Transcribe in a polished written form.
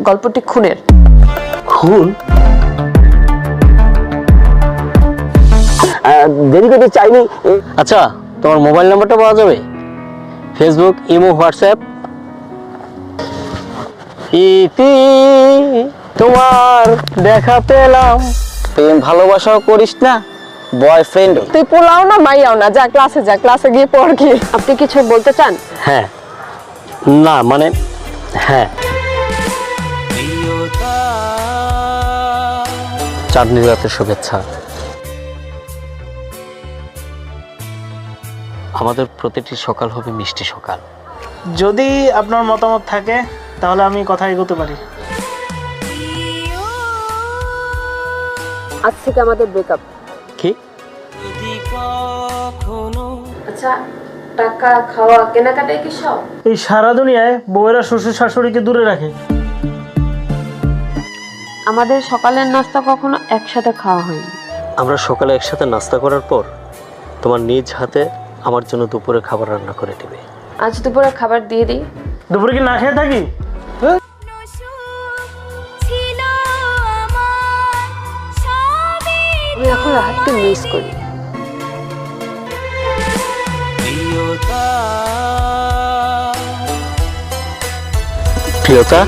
গল্পটি খুনের। খুন? দেরি করতে চাইনি। আচ্ছা, তোমার মোবাইল নাম্বারটা পাওয়া যাবে? Facebook, imo, WhatsApp? ইতি তোমার দেখা পেলাম। প্রেম ভালোবাসাও করিস না, বয়ফ্রেন্ড? তুই পোলাও না মাইয়াও না, যা ক্লাসে গিয়ে পড় কি। আপনি কিছু বলতে চান? হ্যাঁ, না মানে হ্যাঁ। চাঁদনি রাতের শুভেচ্ছা। আমাদের প্রতিটি সকাল হবে মিষ্টি সকাল। যদি আপনার মতামত থাকে তাহলে আমি কথা এগোতে পারি। আজ থেকে আমাদের ব্রেকআপ। কি? আচ্ছা, টাকা, খাওয়া, কেনাকাটায় কি সব? এই সারা দুনিয়ায় বউয়েরা শ্বশুর শাশুড়িকে দূরে রাখে। আমাদের সকালের নাস্তা কখনো একসাথে খাওয়া হয়নি। আমরা সকালে একসাথে নাস্তা করার পর তোমার নিজ হাতে আমার জন্য দুপুরে খাবার রান্না করে দেবে। আজ দুপুরে খাবার দিয়ে দিই। দুপুরে কি না খেয়ে থাকি? আমি এখন রাহাতকে মিস করি। প্রিয়তা,